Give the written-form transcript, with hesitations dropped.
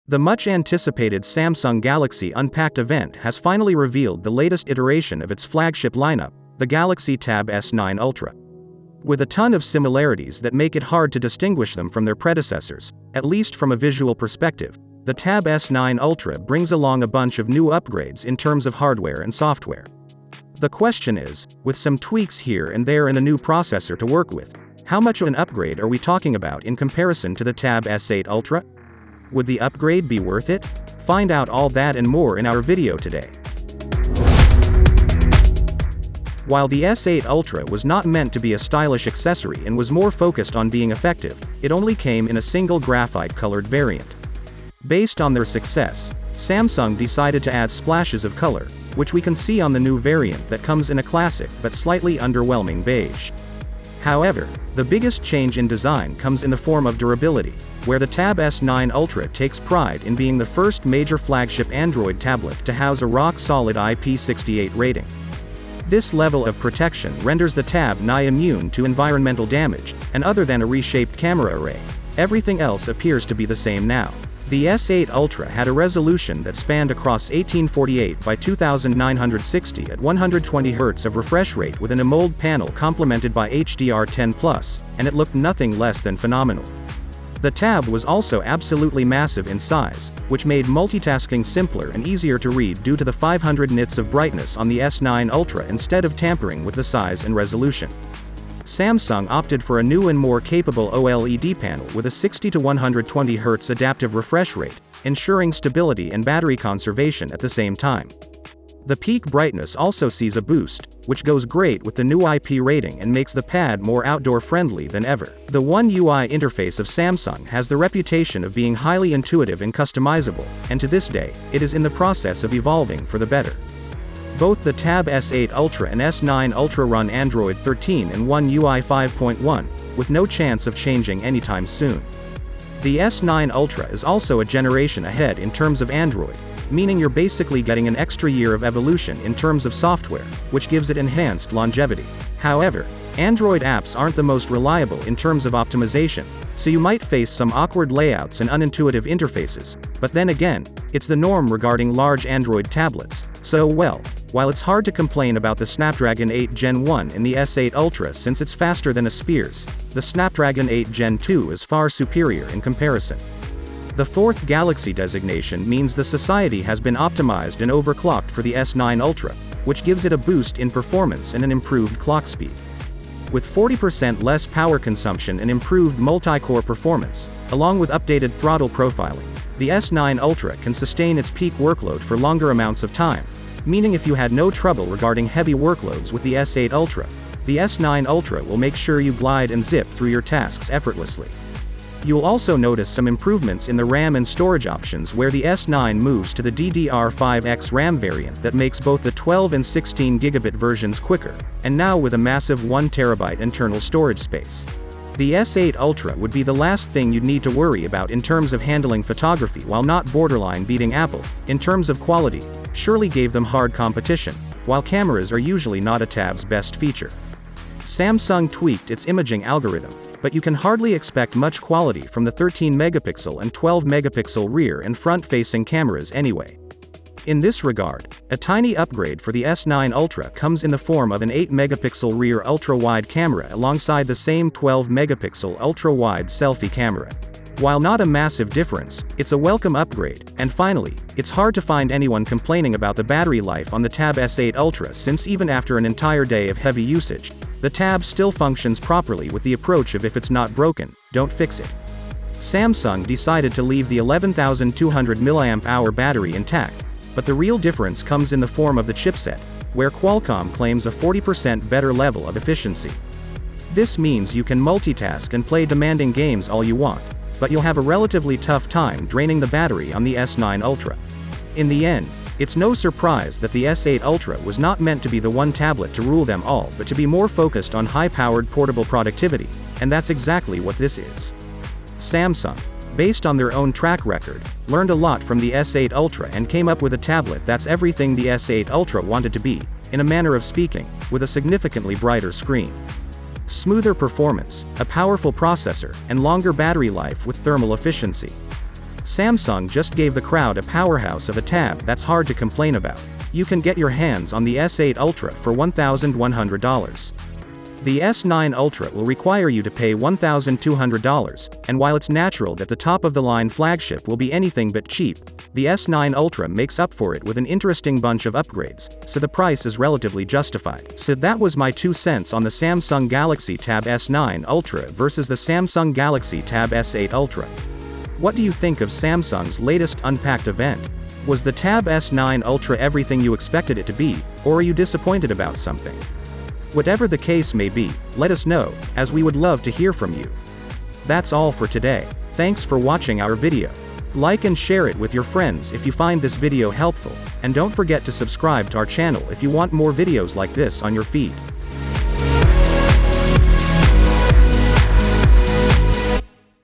The much-anticipated Samsung Galaxy Unpacked event has finally revealed the latest iteration of its flagship lineup, the Galaxy Tab S9 Ultra. With a ton of similarities that make it hard to distinguish them from their predecessors, at least from a visual perspective, the Tab S9 Ultra brings along a bunch of new upgrades in terms of hardware and software. The question is, with some tweaks here and there and a new processor to work with, how much of an upgrade are we talking about in comparison to the Tab S8 Ultra? Would the upgrade be worth it? Find out all that and more in our video today. While the S8 Ultra was not meant to be a stylish accessory and was more focused on being effective, it only came in a single graphite-colored variant. Based on their success, Samsung decided to add splashes of color, which we can see on the new variant that comes in a classic but slightly underwhelming beige. However, the biggest change in design comes in the form of durability, where the Tab S9 Ultra takes pride in being the first major flagship Android tablet to house a rock-solid IP68 rating. This level of protection renders the Tab nigh immune to environmental damage, and other than a reshaped camera array, everything else appears to be the same now. The S8 Ultra had a resolution that spanned across 1848 by 2960 at 120 Hz of refresh rate with an AMOLED panel complemented by HDR10+, and it looked nothing less than phenomenal. The Tab was also absolutely massive in size, which made multitasking simpler and easier to read due to the 500 nits of brightness on the S9 Ultra instead of tampering with the size and resolution. Samsung opted for a new and more capable OLED panel with a 60 to 120 Hz adaptive refresh rate, ensuring stability and battery conservation at the same time. The peak brightness also sees a boost, which goes great with the new IP rating and makes the Pad more outdoor-friendly than ever. The One UI interface of Samsung has the reputation of being highly intuitive and customizable, and to this day, it is in the process of evolving for the better. Both the Tab S8 Ultra and S9 Ultra run Android 13 and One UI 5.1, with no chance of changing anytime soon. The S9 Ultra is also a generation ahead in terms of Android, meaning you're basically getting an extra year of evolution in terms of software, which gives it enhanced longevity. However, Android apps aren't the most reliable in terms of optimization, so you might face some awkward layouts and unintuitive interfaces, but then again, it's the norm regarding large Android tablets, so well, while it's hard to complain about the Snapdragon 8 Gen 1 in the S8 Ultra since it's faster than a Spears, the Snapdragon 8 Gen 2 is far superior in comparison. The fourth Galaxy designation means the Society has been optimized and overclocked for the S9 Ultra, which gives it a boost in performance and an improved clock speed. With 40% less power consumption and improved multi-core performance, along with updated throttle profiling, the S9 Ultra can sustain its peak workload for longer amounts of time, meaning if you had no trouble regarding heavy workloads with the S8 Ultra, the S9 Ultra will make sure you glide and zip through your tasks effortlessly. You'll also notice some improvements in the RAM and storage options where the S9 moves to the DDR5X RAM variant that makes both the 12 and 16 GB versions quicker, and now with a massive 1 TB internal storage space. The S8 Ultra would be the last thing you'd need to worry about in terms of handling photography while not borderline beating Apple, in terms of quality, surely gave them hard competition, while cameras are usually not a Tab's best feature. Samsung tweaked its imaging algorithm, but you can hardly expect much quality from the 13-megapixel and 12-megapixel rear and front-facing cameras anyway. In this regard, a tiny upgrade for the S9 Ultra comes in the form of an 8-megapixel rear ultra-wide camera alongside the same 12-megapixel ultra-wide selfie camera. While not a massive difference, it's a welcome upgrade, and finally, it's hard to find anyone complaining about the battery life on the Tab S8 Ultra since even after an entire day of heavy usage, the Tab still functions properly with the approach of if it's not broken, don't fix it. Samsung decided to leave the 11,200 mAh battery intact, but the real difference comes in the form of the chipset, where Qualcomm claims a 40% better level of efficiency. This means you can multitask and play demanding games all you want, but you'll have a relatively tough time draining the battery on the S9 Ultra. In the end, it's no surprise that the S8 Ultra was not meant to be the one tablet to rule them all but to be more focused on high-powered portable productivity, and that's exactly what this is. Samsung, based on their own track record, learned a lot from the S8 Ultra and came up with a tablet that's everything the S8 Ultra wanted to be, in a manner of speaking, with a significantly brighter screen. Smoother performance, a powerful processor, and longer battery life with thermal efficiency. Samsung just gave the crowd a powerhouse of a tab that's hard to complain about. You can get your hands on the S8 Ultra for $1,100. The S9 Ultra will require you to pay $1,200, and while it's natural that the top-of-the-line flagship will be anything but cheap, the S9 Ultra makes up for it with an interesting bunch of upgrades, so the price is relatively justified. So that was my 2 cents on the Samsung Galaxy Tab S9 Ultra versus the Samsung Galaxy Tab S8 Ultra. What do you think of Samsung's latest Unpacked event? Was the Tab S9 Ultra everything you expected it to be, or are you disappointed about something? Whatever the case may be, let us know, as we would love to hear from you. That's all for today. Thanks for watching our video. Like and share it with your friends if you find this video helpful, and don't forget to subscribe to our channel if you want more videos like this on your feed.